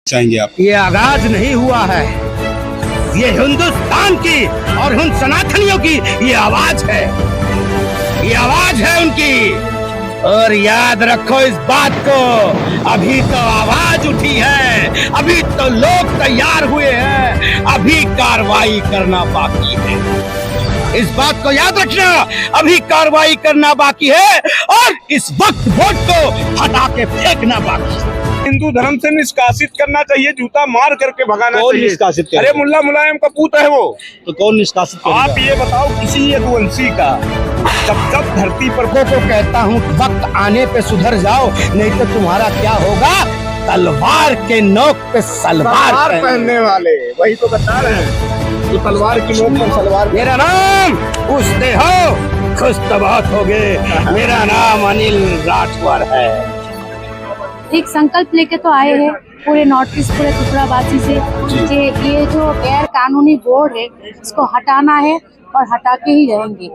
चाहेंगे आप? ये आगाज नहीं हुआ है, ये हिंदुस्तान की और उन सनातनियों की ये आवाज है, ये आवाज है उनकी। और याद रखो इस बात को, अभी तो आवाज उठी है, अभी तो लोग तैयार हुए हैं, अभी कार्रवाई करना बाकी है। इस बात को याद रखना, अभी कार्रवाई करना बाकी है और इस वक्त वोट को हटा के फेंकना बाकी है। हिंदू धर्म से निष्कासित करना चाहिए, जूता मार करके भगाना कौन चाहिए। निष्कासित करेगा? अरे मुल्ला मुलायम का पूत है वो। तो कौन निष्कासित करेगा? आप ये बताओ, किसी यदुवंशी का जब धरती पर को कहता हूँ वक्त आने पे सुधर जाओ, नहीं तो तुम्हारा क्या होगा, तलवार के नोक पे सलवार पहनने वाले वही तो बता रहे हैं, तो तलवार की नोक पर सलवार। मेरा नाम पूछते हो, खुश तो बहुत होगे, मेरा नाम अनिल राठौर है। एक संकल्प लेके तो आए हैं पूरे नॉर्थ ईस्ट, पूरे त्रिपुरावासी से कि ये जो गैर कानूनी बोर्ड है इसको हटाना है और हटा के ही रहेंगे।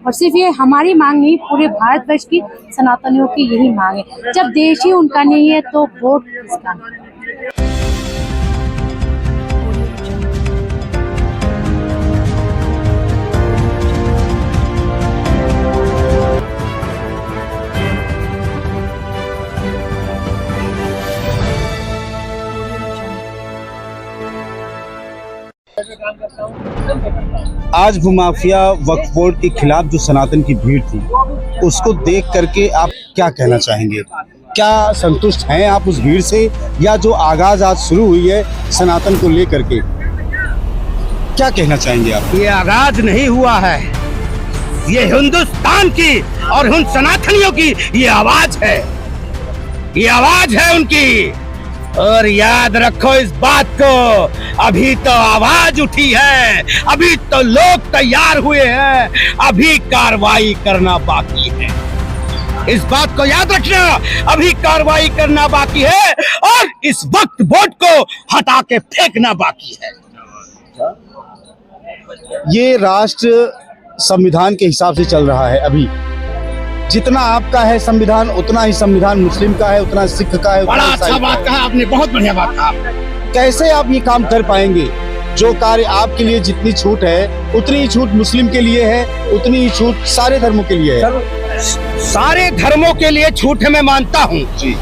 और सिर्फ ये हमारी मांग नहीं, पूरे भारतवर्ष की सनातनियों की यही मांग है। जब देश ही उनका नहीं है तो वोट किसका? आज भूमाफिया वक्फ बोर्ड के खिलाफ जो सनातन की भीड़ थी, उसको देख करके आप क्या कहना चाहेंगे? क्या संतुष्ट हैं आप उस भीड़ से, या जो आगाज आज शुरू हुई है सनातन को लेकर के, क्या कहना चाहेंगे आप? ये आगाज नहीं हुआ है, ये हिंदुस्तान की और उन सनातनियों की ये आवाज है, ये आवाज है उनकी। और याद रखो इस बात को, अभी तो आवाज उठी है, अभी तो लोग तैयार हुए हैं, अभी कार्रवाई करना बाकी है। इस बात को याद रखना, अभी कार्रवाई करना बाकी है और इस वक्त वोट को हटा के फेंकना बाकी है। ये राष्ट्र संविधान के हिसाब से चल रहा है। अभी जितना आपका है संविधान, उतना ही संविधान मुस्लिम का है, उतना सिख का है। बड़ा अच्छा बात कहा आपने, बहुत बढ़िया बात कहा। कैसे आप ये काम कर पाएंगे? जो कार्य आपके लिए जितनी छूट है, उतनी ही छूट मुस्लिम के लिए है, उतनी ही छूट सारे धर्मों के लिए है। सारे धर्मों के लिए छूट है, मैं मानता हूँ जी।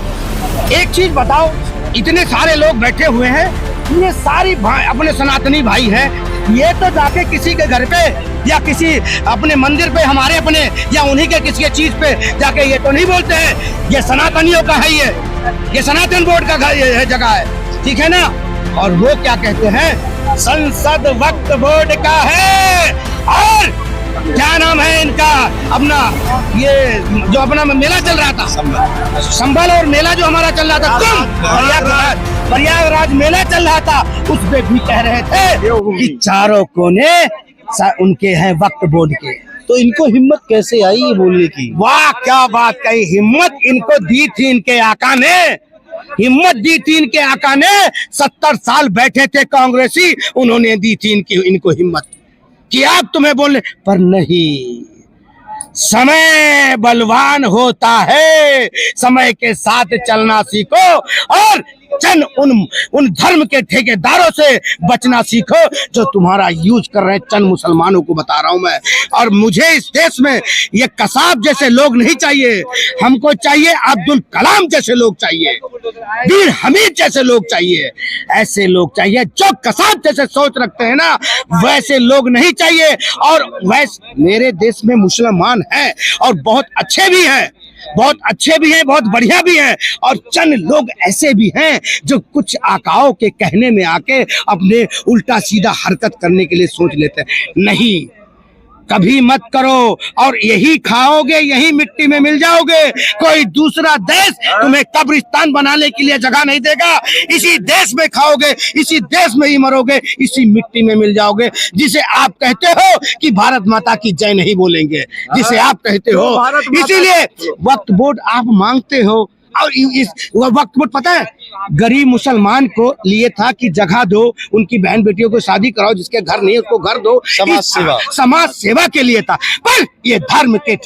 एक चीज बताओ, इतने सारे लोग बैठे हुए हैं, ये सारी अपने सनातनी भाई हैं, ये तो जाके किसी के घर पे या किसी अपने मंदिर पे, हमारे अपने या उन्हीं के किसी चीज पे जाके ये तो नहीं बोलते हैं ये सनातनियों का है, ये सनातन बोर्ड का जगह है, ठीक है ना। और वो क्या कहते हैं, संसद वक्फ बोर्ड का है। और क्या नाम है इनका, अपना ये जो अपना मेला चल रहा था, संबल और मेला जो हमारा चल रहा था, प्रयागराज मेला चल रहा था, उसमें भी कह रहे थे कि चारों कोने उनके हैं वक्फ बोर्ड के। तो इनको हिम्मत कैसे आई ये बोलने की? वाह, क्या बात कही। हिम्मत इनको दी थी इनके आका ने, हिम्मत दी थी इनके आका ने। 70 साल बैठे थे कांग्रेसी, उन्होंने दी थी इनको हिम्मत कि आप तुम्हें बोलने पर नहीं। समय बलवान होता है, समय के साथ चलना सीखो और उन धर्म के ठेकेदारों से बचना सीखो जो तुम्हारा यूज कर रहे हैं। चंद मुसलमानों को बता रहा हूं मैं। और मुझे इस देश में ये कसाब जैसे लोग नहीं चाहिए, हमको चाहिए अब्दुल कलाम जैसे लोग चाहिए, वीर हमीद जैसे लोग चाहिए। ऐसे लोग चाहिए जो कसाब जैसे सोच रखते हैं ना, वैसे लोग नहीं चाहिए। और वैसे मेरे देश में मुसलमान हैं और बहुत अच्छे भी हैं, बहुत अच्छे भी हैं, बहुत बढ़िया भी हैं। और चंद लोग ऐसे भी हैं जो कुछ आकाओं के कहने में आके अपने उल्टा सीधा हरकत करने के लिए सोच लेते हैं। नहीं, कभी मत करो, और यही खाओगे, यही मिट्टी में मिल जाओगे। कोई दूसरा देश तुम्हें कब्रिस्तान बनाने के लिए जगह नहीं देगा। इसी देश में खाओगे, इसी देश में ही मरोगे, इसी मिट्टी में मिल जाओगे। जिसे आप कहते हो कि भारत माता की जय नहीं बोलेंगे, जिसे आप कहते हो, इसीलिए वक्फ बोर्ड आप मांगते हो। और इस वक्त बोर्ड पता है गरीब मुसलमान को लिए था कि जगह दो, उनकी बहन बेटियों को शादी कराओ, जिसके घर नहीं उसको घर दो, समाज सेवा के लिए था। पर ये धर्म के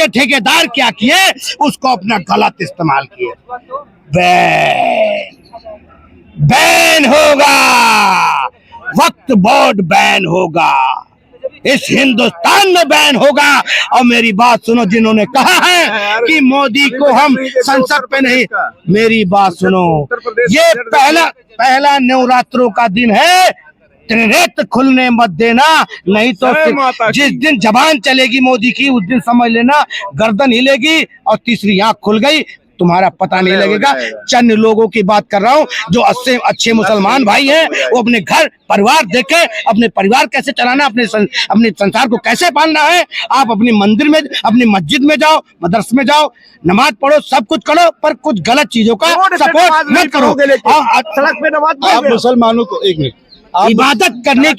ठेकेदार क्या किए, उसको अपना गलत इस्तेमाल किए। बैन बैन होगा, वक्फ बोर्ड बैन होगा, इस हिंदुस्तान में बैन होगा। और मेरी बात सुनो, जिन्होंने कहा है कि मोदी को हम संसद पे नहीं, मेरी बात सुनो, ये पहला नवरात्रों का दिन है, त्रिनेत्र खुलने मत देना, नहीं तो जिस दिन जबान चलेगी मोदी की उस दिन समझ लेना गर्दन हिलेगी और तीसरी आंख खुल गई, तुम्हारा पता नहीं लगेगा। चंद लोगों की बात कर रहा हूँ जो अच्छे मुसलमान भाई हैं, वो अपने घर परिवार देखे, अपने परिवार कैसे चलाना, अपने संसार को कैसे पालना है। आप अपनी मंदिर में, अपनी मस्जिद में जाओ, मदरसे में जाओ, नमाज पढ़ो, सब कुछ करो, पर कुछ गलत चीजों का सपोर्ट मत करो। सड़क पे नमाज आप मुसलमानों को, एक मिनट, इबादत करने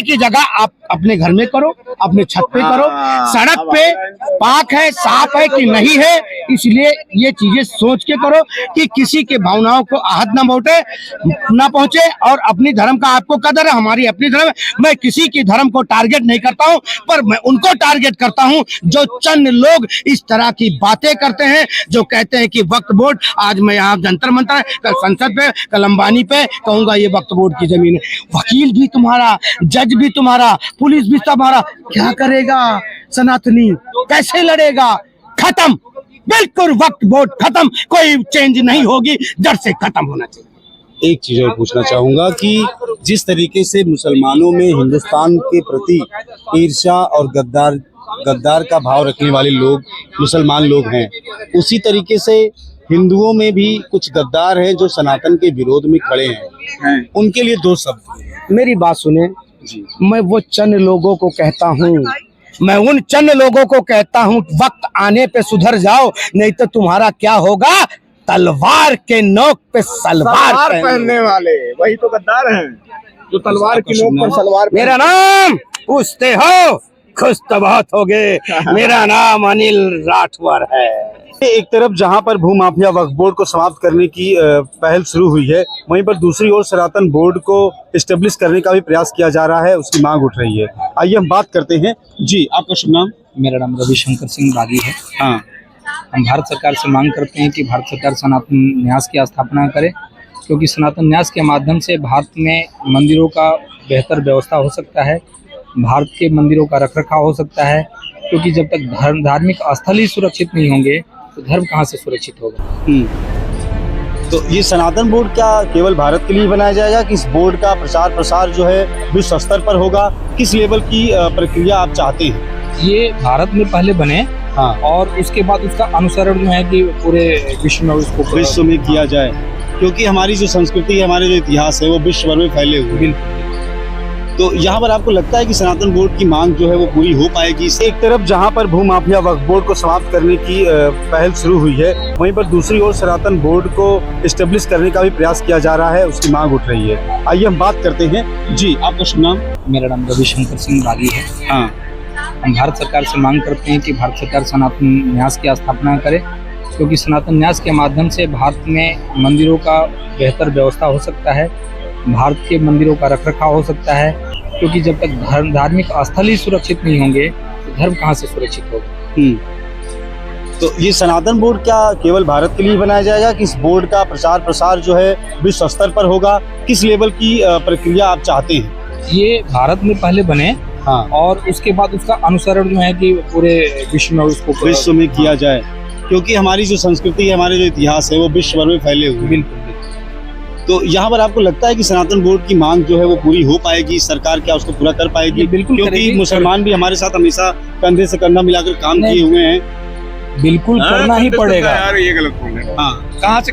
की जगह आप अपने घर में करो, अपने छत पे करो, सड़क पे पाक है, साफ है कि नहीं है, इसलिए ये चीजें सोच के करो कि किसी के भावनाओं को आहत न पहुंचे। और अपनी धर्म का आपको कदर है, हमारी अपनी धर्म है। मैं किसी की धर्म को टारगेट नहीं करता हूं, पर मैं उनको टारगेट करता हूं जो चंद लोग इस तरह की बातें करते हैं, जो कहते हैं कि वक्फ बोर्ड, आज मैं यहाँ जंतर मंतर, कल संसद पे, कल अंबानी पे कहूंगा ये वक्फ बोर्ड की जमीन है। वकील भी तुम्हारा, जज भी तुम्हारा, पुलिस भी तुम्हारा, क्या करेगा सनातनी, कैसे लड़ेगा? खत्म, बिल्कुल वक्फ बोर्ड खत्म, कोई चेंज नहीं होगी, जड़ से खत्म होना चाहिए। एक चीज और पूछना चाहूंगा कि जिस तरीके से मुसलमानों में हिंदुस्तान के प्रति ईर्ष्या और गद्दार का भाव रखने वाले लोग मुसलमान लोग हैं, उसी तरीके से हिंदुओं में भी कुछ गद्दार हैं जो सनातन के विरोध में खड़े हैं। उनके लिए दो शब्द। मेरी बात सुने जी, मैं वो चंद लोगों को कहता हूँ, मैं उन चंद लोगों को कहता हूँ, वक्त आने पे सुधर जाओ, नहीं तो तुम्हारा क्या होगा, तलवार के नोक पे सलवार पहनने वाले वही तो गद्दार हैं जो तलवार की नोक पर सलवार। मेरा नाम पूछते हो, खुश तो बहुत होगे, मेरा नाम अनिल राठौर है। एक तरफ जहां पर भूमाफिया वक्फ बोर्ड को समाप्त करने की पहल शुरू हुई है, वहीं पर दूसरी ओर सनातन बोर्ड को एस्टेब्लिश करने का भी प्रयास किया जा रहा है, उसकी मांग उठ रही है। आइए हम बात करते हैं। जी, आपका शुभ नाम? मेरा नाम रविशंकर सिंह बागी है। हाँ, हम भारत सरकार से मांग करते हैं कि भारत सरकार सनातन न्यास की स्थापना करे, क्योंकि सनातन न्यास के माध्यम से भारत में मंदिरों का बेहतर व्यवस्था हो सकता है, भारत के मंदिरों का रखरखाव हो सकता है, क्योंकि जब तक धार्मिक स्थल ही सुरक्षित नहीं होंगे तो धर्म कहाँ से सुरक्षित होगा। तो ये सनातन बोर्ड क्या केवल भारत के लिए बनाया जाएगा कि इस बोर्ड का प्रचार प्रसार जो है विश्व स्तर पर होगा? किस लेवल की प्रक्रिया आप चाहते हैं? ये भारत में पहले बने, हाँ, और उसके बाद उसका अनुसरण जो है कि पूरे विश्व में उसको विश्व में किया जाए, क्योंकि हमारी जो संस्कृति है, हमारे जो इतिहास है, वो विश्व भर में फैले हुए। बिल्कुल। तो यहाँ पर आपको लगता है कि सनातन बोर्ड की मांग जो है वो पूरी हो पाएगी? एक तरफ जहाँ पर भूमाफिया वक्फ बोर्ड को समाप्त करने की पहल शुरू हुई है, वहीं पर दूसरी ओर सनातन बोर्ड को एस्टेब्लिश करने का भी प्रयास किया जा रहा है, उसकी मांग उठ रही है। आइए हम बात करते हैं। जी, आपका शुभ नाम? मेरा नाम रविशंकर सिंह बागी है। हाँ, हम भारत सरकार से मांग करते हैं कि भारत सरकार सनातन न्यास की स्थापना करे, क्योंकि सनातन न्यास के माध्यम से भारत में मंदिरों का बेहतर व्यवस्था हो सकता है, भारत के मंदिरों का रखरखाव हो सकता है, क्योंकि जब तक धार्मिक स्थल ही सुरक्षित नहीं होंगे तो धर्म कहाँ से सुरक्षित होगा। तो ये सनातन बोर्ड क्या केवल भारत के लिए बनाया जाएगा कि इस बोर्ड का प्रचार प्रसार जो है विश्व स्तर पर होगा? किस लेवल की प्रक्रिया आप चाहते हैं? ये भारत में पहले बने, हाँ, और उसके बाद उसका अनुसरण जो है कि पूरे विश्व में उसको विश्व में किया जाए, क्योंकि हमारी जो संस्कृति है, हमारे जो इतिहास है, वो विश्व भर में फैले हुए। बिल्कुल। तो यहाँ पर आपको लगता है कि सनातन बोर्ड की मांग जो है वो पूरी हो पाएगी? सरकार क्या उसको पूरा कर पाएगी? बिल्कुल, क्योंकि मुसलमान भी हमारे साथ हमेशा कंधे से कंधा मिलाकर काम किए हुए हैं। बिल्कुल करना ही पड़ेगा यार, ये गलत बोल रहे हैं। हाँ, कहाँ से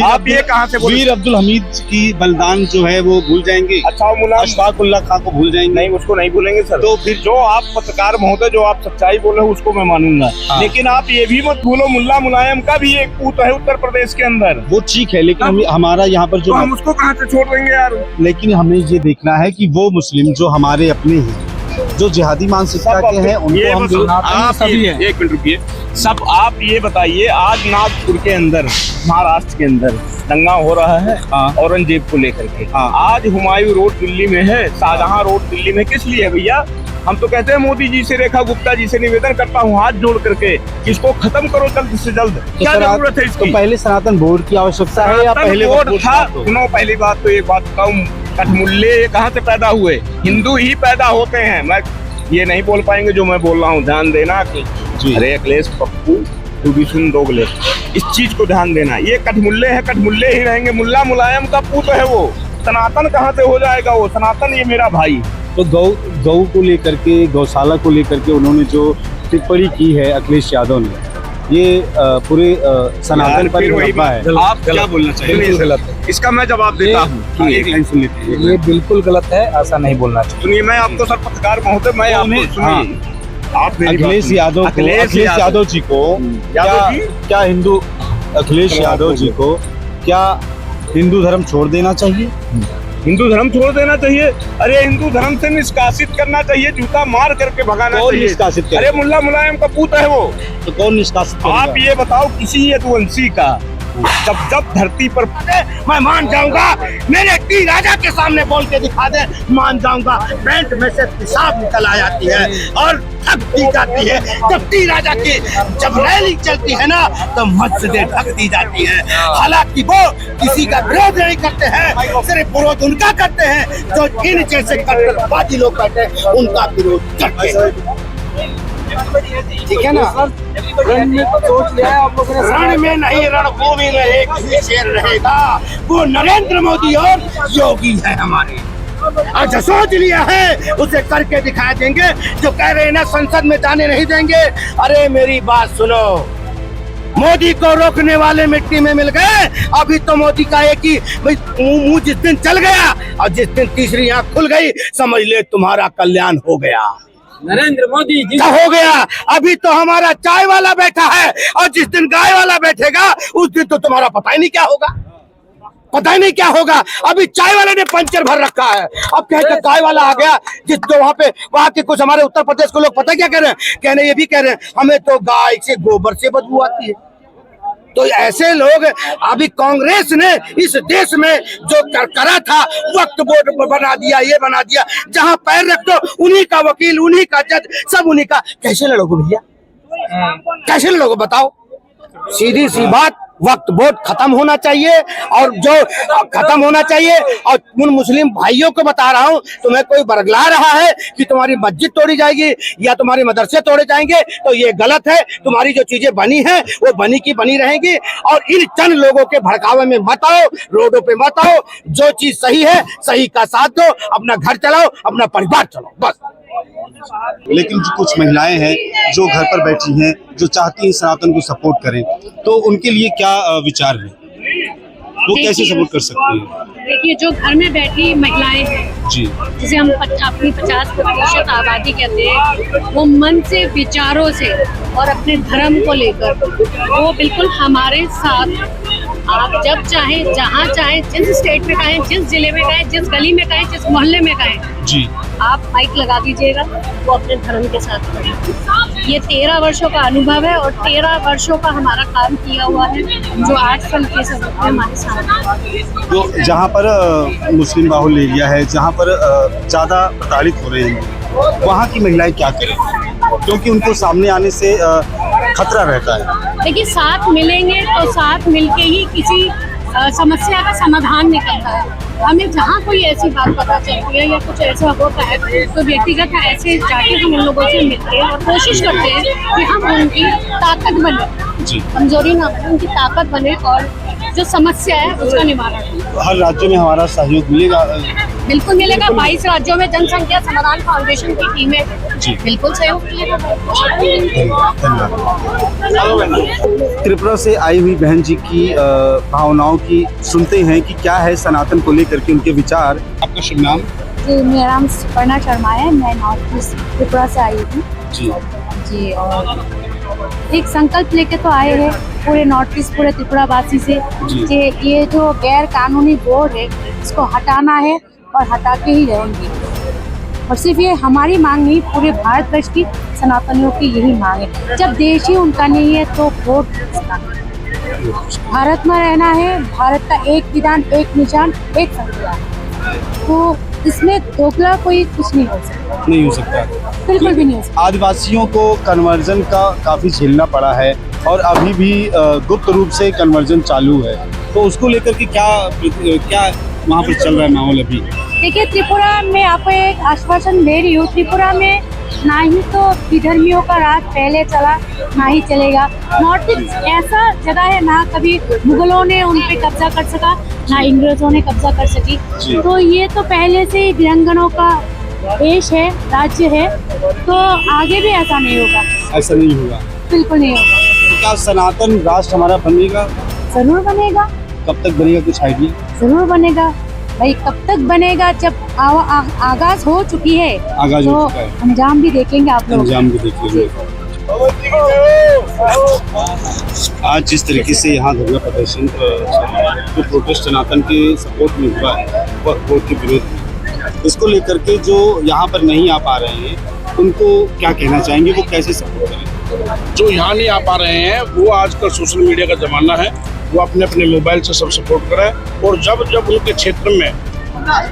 आप ये कहाँ से वीर अब्दुल हमीद की बलिदान जो है वो भूल जाएंगे? अच्छा, अशफाक उल्लाह खां को भूल जाएंगे? नहीं, उसको नहीं भूलेंगे सर। तो फिर जो आप पत्रकार महोदय, जो आप सच्चाई बोल रहे हो उसको मैं मानूंगा, लेकिन आप ये भी मत भूलो मुल्ला मुलायम का भी एक पूत है उत्तर प्रदेश के अंदर। वो ठीक है, लेकिन हमारा यहाँ पर जो, हम उसको कहाँ से छोड़ देंगे यार? लेकिन हमें ये देखना है कि वो मुस्लिम जो हमारे अपने हैं, जो जिहादी मानसिकता के हैं, उनको हम आप सभी हैं। एक मिनट रुकिए, सब आप ये बताइए, आज नागपुर के अंदर, महाराष्ट्र के अंदर दंगा हो रहा है औरंगजेब को लेकर के। आज हुमायूं रोड दिल्ली में है, शाहजहां रोड दिल्ली में किस लिए भैया? हम तो कहते हैं मोदी जी से, रेखा गुप्ता जी से निवेदन करता हूँ हाथ जोड़ करके, इसको खत्म करो जल्द से जल्द। क्या जरूरत है इसकी? तो पहले सनातन बोर्ड की आवश्यकता है या पहले वोट वक्फ था? बोर्ड? सुनो, पहली बात तो एक बात बताऊं, कठमुल्ले ये कहाँ से पैदा हुए? हिंदू ही पैदा होते हैं। मैं ये नहीं बोल पाएंगे जो मैं बोल रहा हूँ, ध्यान देना। जी। अरे अखिलेश पप्पू टू बी सुन दोगले, इस चीज को ध्यान देना। ये कठमुल्ले हैं, कठमुल्ले ही रहेंगे। मुल्ला मुलायम का पूत है वो। सनातन कहाँ से हो जाएगा वो? सनातन ये मेरा भाई। तो गौ को लेकर के, गौशाला को लेकर के उन्होंने जो टिप्पणी की है अखिलेश यादव ने, ये पूरे सनातन पर फिर वही मुनब्बा है। आप क्या बोलना चाहिए? बिल्कुल गलत है। इसका मैं जवाब देता हूँ। एक लाइन सुन लेते हैं। ये बिल्कुल गलत है, ऐसा नहीं बोलना चाहिए। सुनिए, मैं आपको सर पत्रकार महोदय, मैं आपको सुनिए, आप मेरी बात अखिलेश सुनिए। यादव जी को यादव जी? क्या हिंदू अखिलेश यादव जी को क्या हिंदू धर्म छोड़ देना चाहिए? हिंदू धर्म छोड़ देना चाहिए? अरे हिंदू धर्म से निष्कासित करना चाहिए, जूता मार करके भगाना कौन चाहिए। निष्कासित करेगा? अरे मुल्ला मुलायम का पूत है वो। तो कौन निष्कासित करेगा? आप ये बताओ, किसी यदुवंशी का जब धरती पर मैं मान जाऊंगा, मेरे टी राजा के सामने बोल के दिखा दे, मान जाऊंगा। पैंट में से पेशाब निकल आ जाती है और ढक दी जाती है। जब टी राजा की जब रैली चलती है ना, तो मस्जिदें ढक दी जाती है। हालांकि वो किसी का विरोध नहीं करते हैं, सिर्फ विरोध उनका करते हैं जो इन जैसे कट्टरवादी लोग बैठे उनका विरोध करते हैं। ठीक है ना? रण में तो सोच लिया है आप लोगों ने। रण में नहीं, रणभूमि में एक ही शेर रहेगा, वो नरेंद्र मोदी और योगी है हमारे। और जो सोच लिया है उसे करके दिखा देंगे। जो कह रहे हैं ना संसद में जाने नहीं देंगे, अरे मेरी बात सुनो, मोदी को रोकने वाले मिट्टी में मिल गए। अभी तो मोदी का एक ही मुंह जिस दिन चल गया और जिस दिन तीसरी आंख खुल गई, समझ ले तुम्हारा कल्याण हो गया। नरेंद्र मोदी जी हो गया। अभी तो हमारा चाय वाला बैठा है और जिस दिन गाय वाला बैठेगा उस दिन तो तुम्हारा पता ही नहीं क्या होगा, पता ही नहीं क्या होगा। अभी चाय वाले ने पंचर भर रखा है, अब कहते गाय वाला आ गया। जिस जो वहाँ के कुछ हमारे उत्तर प्रदेश के लोग पता क्या कह रहे हैं, कहने ये भी कह रहे हैं हमें तो गाय से गोबर से बदबू आती है। तो ऐसे लोग, अभी कांग्रेस ने इस देश में जो करा था, वक्त बोर्ड बना दिया, ये बना दिया, जहां पैर रख दो उन्हीं का वकील, उन्हीं का जज, सब उन्हीं का। कैसे लड़ोगे भैया? कैसे लड़ोगे बताओ? सीधी सी बात, वक्त बोर्ड खत्म होना चाहिए। और जो खत्म होना चाहिए, और उन मुस्लिम भाइयों को बता रहा हूँ, तुम्हें कोई बरगला रहा है कि तुम्हारी मस्जिद तोड़ी जाएगी या तुम्हारे मदरसे तोड़े जाएंगे, तो ये गलत है। तुम्हारी जो चीजें बनी हैं वो बनी की बनी रहेंगी। और इन चंद लोगों के भड़कावे में मत आओ, रोडों पे मत आओ। जो चीज सही है, सही का साथ दो, अपना घर चलाओ, अपना परिवार चलाओ, बस। लेकिन जो कुछ महिलाएं हैं जो घर पर बैठी हैं, जो चाहती हैं सनातन को सपोर्ट करें, तो उनके लिए क्या विचार है? वो कैसे सपोर्ट कर सकते हैं? देखिए, जो घर में बैठी महिलाएं हैं जी, जिसे हम अपनी 50% आबादी कहते हैं, वो मन से, विचारों से और अपने धर्म को लेकर वो बिल्कुल हमारे साथ। आप जब चाहें, जहाँ चाहें, जिस स्टेट में कहें, जिस जिले में कहें, जिस गली में कहें, जिस मोहल्ले में कहें, जी, आप माइक लगा दीजिएगा, वो अपने धर्म के साथ करें। ये 13 वर्षों का अनुभव है और 13 वर्षों का हमारा काम किया हुआ है, जो 8 साल के सबूत हमारे सामने। तो जहाँ पर मुस्लिम बाहुल एरिया है, जहाँ पर ज़्यादा प्रताड़ित हो रहे हैं, वहाँ की महिलाएं क्या करें? क्योंकि उनको सामने आने से खतरा रहता है। देखिए, साथ मिलेंगे तो साथ मिलके ही किसी समस्या का समाधान निकलता है। हमें जहाँ कोई ऐसी बात पता चलती है या कुछ ऐसा होता है, तो व्यक्तिगत ऐसे जाके हम उन लोगों से मिलते हैं और कोशिश करते हैं कि हम उनकी ताकत बने, कमजोरी ना बने, उनकी ताकत बने और जो समस्या है उसका निवारण। हर राज्य में हमारा सहयोग मिलेगा? बिल्कुल मिलेगा। 22 राज्यों में जनसंख्या समाधान फाउंडेशन की टीमें जी, बिल्कुल सहयोग मिलेगा। त्रिपुरा से आई हुई बहन जी की भावनाओं की सुनते हैं कि क्या है सनातन को लेकर के उनके विचार। आपका शुभ नाम? जी, मेरा नाम सुपर्णा शर्मा है, मैं नॉर्थ ईस्ट त्रिपुरा से आई हूँ। जी जी, और एक संकल्प लेके तो आए हैं पूरे नॉर्थ ईस्ट, पूरे त्रिपुरा वासी से कि ये जो गैर कानूनी बोर्ड है इसको हटाना है और हटा के ही रहेंगे। और सिर्फ ये हमारी मांग नहीं, पूरे भारतवर्ष की सनातनियों की यही मांग है। जब देश ही उनका नहीं है तो वोट किसका? भारत में रहना है, भारत का एक विधान, एक निशान, एक संविधान। तो इसमें दोगला कोई कुछ नहीं हो सकता, नहीं हो सकता। बिल्कुल भी नहीं हो सकता। आदिवासियों को कन्वर्जन का काफ़ी झेलना पड़ा है और अभी भी गुप्त रूप से कन्वर्जन चालू है, तो उसको लेकर के क्या वहाँ पर चल रहा है माहौल अभी? देखिए, त्रिपुरा में आपको एक आश्वासन दे रही हूँ, त्रिपुरा में ना ही तो विधर्मियों का राज पहले चला, ना ही चलेगा। नॉर्थ ईस्ट ऐसा जगह है ना कभी मुगलों ने उन पे कब्जा कर सका, ना अंग्रेजों ने कब्जा कर सकी। तो ये तो पहले से ही वीरांगनाओं का देश है, राज्य है, तो आगे भी ऐसा नहीं होगा। ऐसा नहीं होगा, बिल्कुल नहीं होगा। तो क्या सनातन राष्ट्र हमारा बनेगा? जरूर बनेगा, कब तक बनेगा, कुछ आइडिया? जरूर बनेगा भाई। कब तक बनेगा? जब आगाज हो चुकी है, आगाज तो हो चुका है, अंजाम भी देखेंगे आप लोग। अंजाम भी देख लेंगे। आज जिस तरीके से यहाँ धरना प्रदर्शन जो प्रोटेस्ट सनातन के सपोर्ट में हुआ है, वक्फ बोर्ड के विरोध में, इसको लेकर के जो यहाँ पर नहीं आ पा रहे हैं उनको क्या कहना चाहेंगे, वो कैसे सपोर्ट करें? जो यहाँ नहीं आ पा रहे हैं वो आजकल सोशल मीडिया का जमाना है, वो अपने अपने मोबाइल से सब सपोर्ट करें। और जब जब उनके क्षेत्र में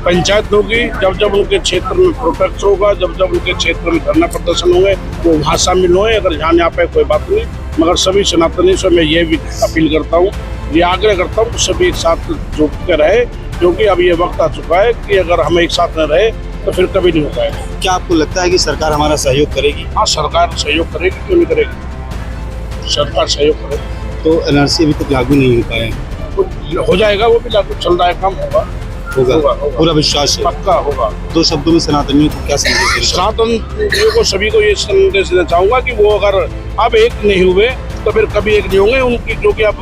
पंचायत होगी, जब जब उनके क्षेत्र में प्रोटेस्ट होगा, जब जब उनके क्षेत्र में धरना प्रदर्शन होंगे, वो वहाँ शामिल होए। अगर यहाँ नहीं आ पाए कोई बात नहीं, मगर सभी सनातनी से मैं ये भी अपील करता हूँ, ये आग्रह करता हूँ, सभी एक साथ जुट के रहे, क्योंकि अब ये वक्त आ चुका है कि अगर हम एक साथ न रहे तो फिर कभी नहीं हो पाएगा। क्या आपको लगता है कि सरकार हमारा सहयोग करेगी? हाँ, सरकार सहयोग करेगी, क्यों नहीं करेगी, सरकार सहयोग करेगी। तो एनआरसी अभी तक लागू नहीं हो पाया, हो जाएगा, वो भी लागू चल रहा है, काम होगा, होगा, पूरा विश्वास है, पक्का होगा। दो शब्दों में सनातनियों को क्या संदेश देना? सनातनियों को सभी को ये संदेश देना चाहूंगा कि वो अगर अब एक नहीं हुए तो फिर कभी एक नहीं होंगे। उनकी जो कि अब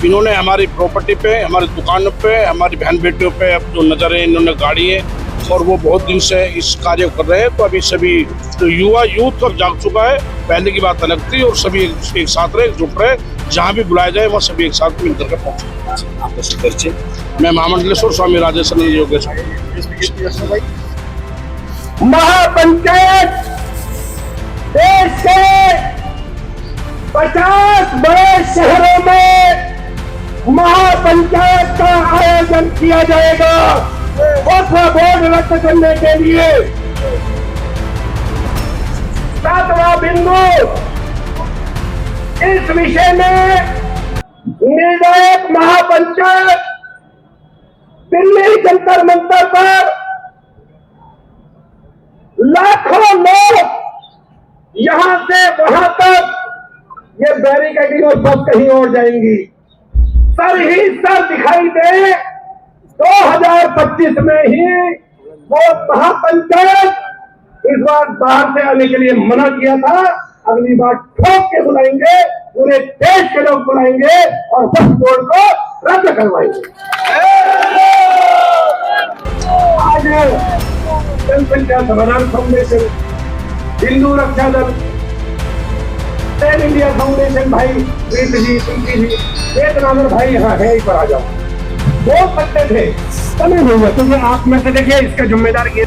इन्होंने हमारी प्रॉपर्टी पे, हमारी दुकानों पे, हमारी बहन बेटियों पे अब जो नजर है, इन्होंने गाड़ी है और वो बहुत दिन से इस कार्य कर रहे हैं। तो अभी सभी तो यूथ अब जाग चुका है, पहले की बात अलग थी, और सभी एक साथ रहे, जुट रहे, जहाँ भी बुलाया जाए वहाँ सभी एक साथ मिलकर के पहुँचे। आपका शुक्रिया। मैं महामंडलेश्वर स्वामी राजेश्वर योगेश। महापंचायत देश के 50 बड़े शहरों में महापंचायत का आयोजन किया जाएगा वक्फ बोर्ड रद्द करने के लिए। 7वां बिंदु, इस विषय में निर्णायक महापंचायत दिल्ली जंतर मंतर पर लाखों लोग यहां से वहां तक ये बैरिकेडिंग और सब कहीं और जाएंगी, सर ही सर दिखाई दे। 2025 में ही वो महापंचायत इस बार बाहर से आने के लिए मना किया था, अगली बार ठोक के बुलाएंगे, पूरे देश के लोग बुलाएंगे और वक्फ बोर्ड को रद्द करवाएंगे। आज जनसंख्या समाधान फाउंडेशन, हिंदू रक्षा दल, पैन इंडिया फाउंडेशन, भाई प्रीत जी, पिंकी जी, वेदनागर भाई यहाँ है, ही पर आ जाओ। वो सकते थे, समय नहीं हुआ, क्योंकि आप में से देखिए इसका जिम्मेदार ये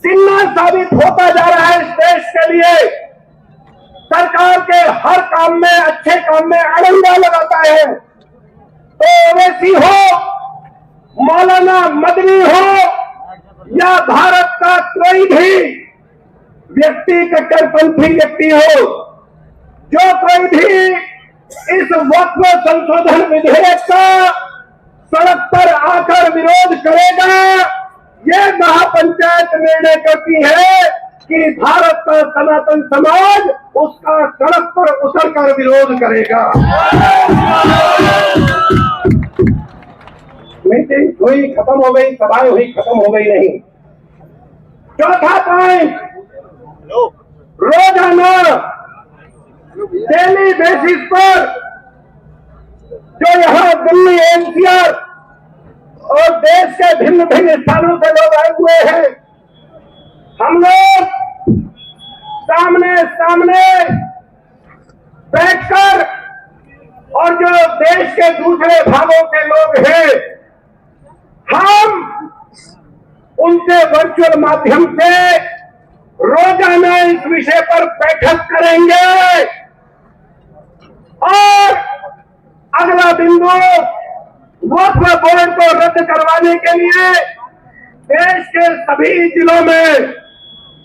चिन्ह साबित होता जा रहा है इस देश के लिए। सरकार के हर काम में, अच्छे काम में अड़ंगा लगाता है। तो ओवैसी हो, मौलाना मदनी हो या भारत का कोई भी व्यक्ति, कट्टरपंथी व्यक्ति हो, जो कोई भी इस वक्फ संशोधन विधेयक का सड़क पर आकर विरोध करेगा, ये महापंचायत निर्णय करती है कि भारत का सनातन समाज उसका सड़क पर उतरकर विरोध करेगा। मीटिंग हुई, खत्म हो गई, सभाएं हुई, खत्म हो गई नहीं। चौथा पॉइंट, रोजाना डेली बेसिस पर जो यहाँ दिल्ली एनसीआर और देश के भिन्न भिन्न स्थानों से लोग आए हुए हैं, हम लोग सामने सामने बैठकर और जो देश के दूसरे भागों के लोग हैं, हम उनसे वर्चुअल माध्यम से रोजाना इस विषय पर बैठक करेंगे। और अगला बिंदु, वक्फ बोर्ड को रद्द करवाने के लिए देश के सभी जिलों में,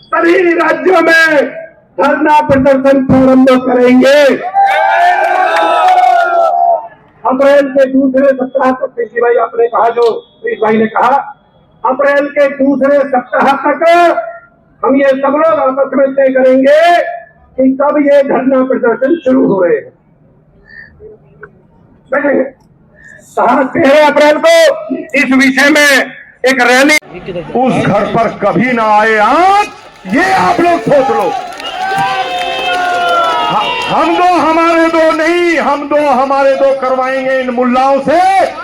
सभी राज्यों में धरना प्रदर्शन प्रारंभ करेंगे। अप्रैल के दूसरे सप्ताह तक, कृषि भाई आपने कहा, जो कृषि भाई ने कहा, अप्रैल के दूसरे सप्ताह तक हम ये सब लोग आपस में तय करेंगे कि कब ये धरना प्रदर्शन शुरू हो रहे हैं। 13 अप्रैल को इस विषय में एक रैली, उस घर पर कभी ना आए आज, ये आप लोग सोच लो। हम दो हमारे दो नहीं, हम दो हमारे दो करवाएंगे इन मुल्लाओं से,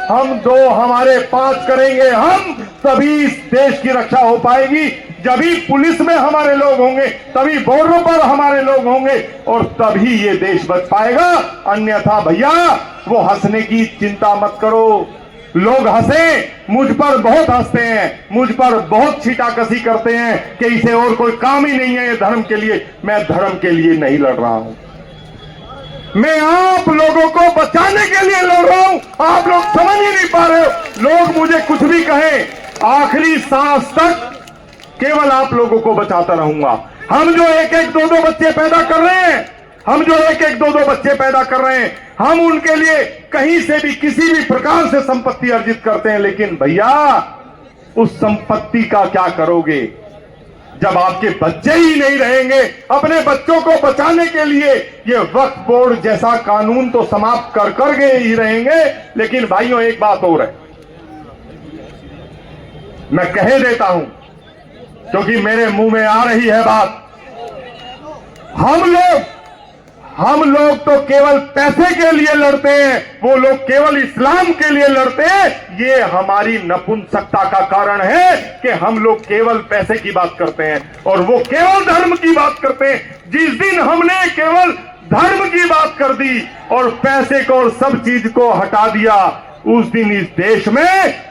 हम दो हमारे 5 करेंगे हम, तभी इस देश की रक्षा हो पाएगी। जभी पुलिस में हमारे लोग होंगे, तभी बॉर्डरों पर हमारे लोग होंगे, और तभी ये देश बच पाएगा। अन्यथा भैया वो हंसने की चिंता मत करो। लोग हंसे, मुझ पर बहुत हंसते हैं, मुझ पर बहुत छीटाकसी करते हैं कि इसे और कोई काम ही नहीं है ये धर्म के लिए। मैं धर्म के लिए नहीं लड़ रहा हूं, मैं आप लोगों को बचाने के लिए लड़ रहा हूं। आप लोग समझ ही नहीं पा रहे हो। लोग मुझे कुछ भी कहें, आखिरी सांस तक केवल आप लोगों को बचाता रहूंगा। हम जो 1-1, 2-2 बच्चे पैदा कर रहे हैं, हम जो 1-1, 2-2 बच्चे पैदा कर रहे हैं, हम उनके लिए कहीं से भी किसी भी प्रकार से संपत्ति अर्जित करते हैं। लेकिन भैया उस संपत्ति का क्या करोगे जब आपके बच्चे ही नहीं रहेंगे? अपने बच्चों को बचाने के लिए ये वक्फ बोर्ड जैसा कानून तो समाप्त कर कर गए ही रहेंगे। लेकिन भाइयों एक बात और है, मैं कह देता हूं क्योंकि मेरे मुंह में आ रही है बात। हम लोग तो केवल पैसे के लिए लड़ते हैं, वो लोग केवल इस्लाम के लिए लड़ते हैं। ये हमारी नपुंसकता का कारण है कि हम लोग केवल पैसे की बात करते हैं और वो केवल धर्म की बात करते हैं। जिस दिन हमने केवल धर्म की बात कर दी और पैसे को और सब चीज को हटा दिया, उस दिन इस देश में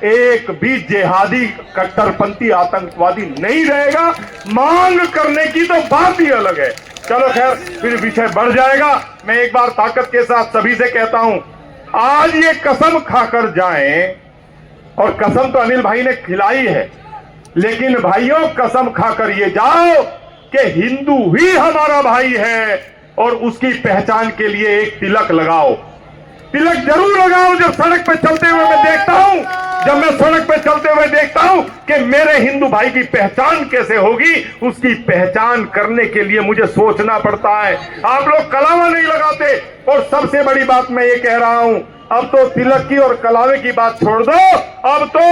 एक भी जिहादी, कट्टरपंथी, आतंकवादी नहीं रहेगा। मांग करने की तो बात ही अलग है। चलो खैर, फिर विषय बढ़ जाएगा। मैं एक बार ताकत के साथ सभी से कहता हूं, आज ये कसम खाकर जाएं, और कसम तो अनिल भाई ने खिलाई है, लेकिन भाइयों कसम खाकर ये जाओ कि हिंदू ही हमारा भाई है और उसकी पहचान के लिए एक तिलक लगाओ। तिलक जरूर लगाओ। जब सड़क पे चलते हुए मैं देखता हूं, जब मैं सड़क पे चलते हुए देखता हूं कि मेरे हिंदू भाई की पहचान कैसे होगी, उसकी पहचान करने के लिए मुझे सोचना पड़ता है। आप लोग कलावा नहीं लगाते। और सबसे बड़ी बात मैं ये कह रहा हूं, अब तो तिलक की और कलावे की बात छोड़ दो, अब तो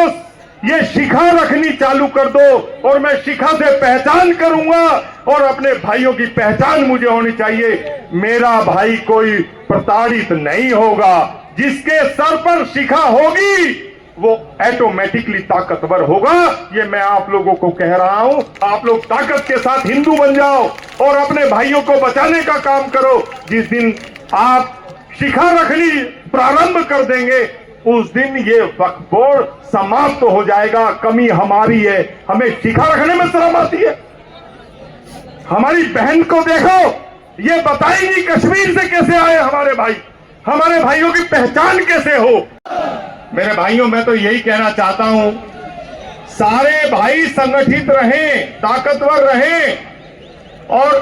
ये शिखा रखनी चालू कर दो और मैं शिखा से पहचान करूंगा और अपने भाइयों की पहचान मुझे होनी चाहिए। मेरा भाई कोई प्रताड़ित नहीं होगा। जिसके सर पर शिखा होगी वो ऑटोमेटिकली ताकतवर होगा। ये मैं आप लोगों को कह रहा हूं। आप लोग ताकत के साथ हिंदू बन जाओ और अपने भाइयों को बचाने का काम करो। जिस दिन आप शिखा रखनी प्रारंभ कर देंगे, उस दिन ये वक्फ बोर्ड समाप्त तो हो जाएगा। कमी हमारी है, हमें शिखा रखने में शर्म आती है। हमारी बहन को देखो, ये बताएंगी कश्मीर से कैसे आए हमारे भाई, हमारे भाइयों की पहचान कैसे हो। मेरे भाइयों, मैं तो यही कहना चाहता हूं, सारे भाई संगठित रहें, ताकतवर रहें और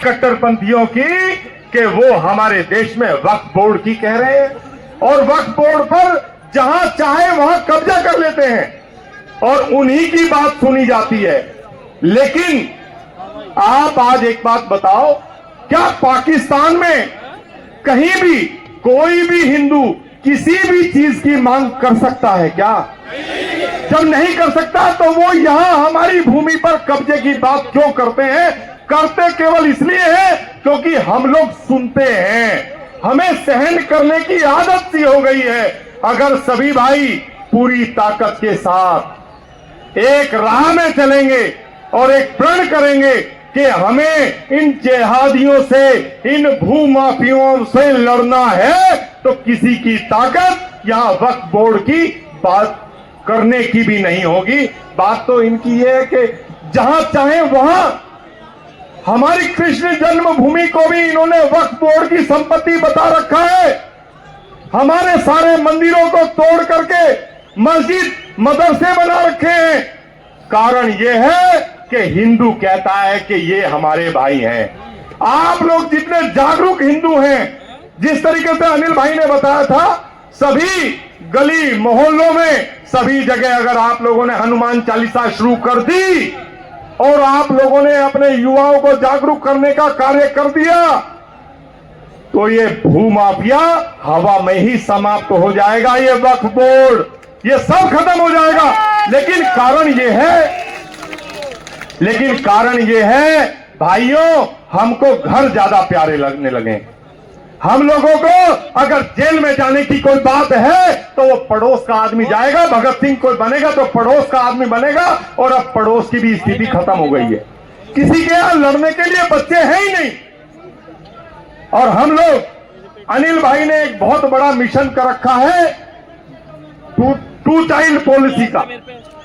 कट्टरपंथियों की कि वो हमारे देश में वक्फ बोर्ड की कह रहे हैं और वक्फ बोर्ड पर जहां चाहे वहां कब्जा कर लेते हैं और उन्हीं की बात सुनी जाती है। लेकिन आप आज एक बात बताओ, क्या पाकिस्तान में कहीं भी कोई भी हिंदू किसी भी चीज की मांग कर सकता है क्या? जब नहीं कर सकता तो वो यहां हमारी भूमि पर कब्जे की बात क्यों करते हैं? करते केवल इसलिए है क्योंकि हम लोग सुनते हैं, हमें सहन करने की आदत सी हो गई है। अगर सभी भाई पूरी ताकत के साथ एक राह में चलेंगे और एक प्रण करेंगे कि हमें इन जिहादियों से, इन भूमाफियों से लड़ना है, तो किसी की ताकत यहां वक्फ बोर्ड की बात करने की भी नहीं होगी। बात तो इनकी ये है कि जहां चाहे वहां हमारी कृष्ण जन्मभूमि को भी इन्होंने वक्फ बोर्ड की संपत्ति बता रखा है। हमारे सारे मंदिरों को तोड़ करके मस्जिद, मदरसे बना रखे हैं। कारण यह है कि हिंदू कहता है कि ये हमारे भाई हैं। आप लोग जितने जागरूक हिंदू हैं, जिस तरीके से अनिल भाई ने बताया था, सभी गली मोहल्लों में, सभी जगह अगर आप लोगों ने हनुमान चालीसा शुरू कर दी और आप लोगों ने अपने युवाओं को जागरूक करने का कार्य कर दिया, तो ये भूमाफिया हवा में ही समाप्त हो जाएगा। ये वक्फ बोर्ड, ये सब खत्म हो जाएगा। लेकिन कारण ये है भाइयों, हमको घर ज्यादा प्यारे लगने लगे। हम लोगों को अगर जेल में जाने की कोई बात है तो वो पड़ोस का आदमी जाएगा, भगत सिंह कोई बनेगा तो पड़ोस का आदमी बनेगा, और अब पड़ोस की भी स्थिति खत्म हो गई है। किसी के यहां लड़ने के लिए बच्चे हैं ही नहीं। और हम लोग, अनिल भाई ने एक बहुत बड़ा मिशन कर रखा है टू चाइल्ड पॉलिसी का,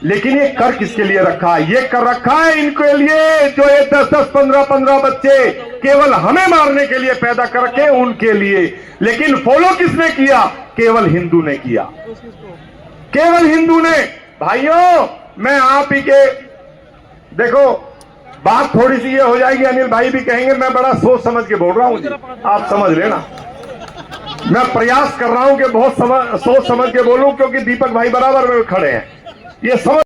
लेकिन ये कर किसके लिए रखा है? ये कर रखा है इनके लिए जो ये 10-10, 15-15 बच्चे केवल हमें मारने के लिए पैदा कर रखे, उनके लिए। लेकिन फॉलो किसने किया? केवल हिंदू ने किया, केवल हिंदू ने। भाइयों, मैं आप ही के, देखो बात थोड़ी सी ये हो जाएगी, अनिल भाई भी कहेंगे मैं बड़ा सोच समझ के बोल रहा हूं जी, आप समझ लेना। मैं प्रयास कर रहा हूं कि बहुत सोच समझ के बोलूं, क्योंकि दीपक भाई बराबर में खड़े हैं, ये समझ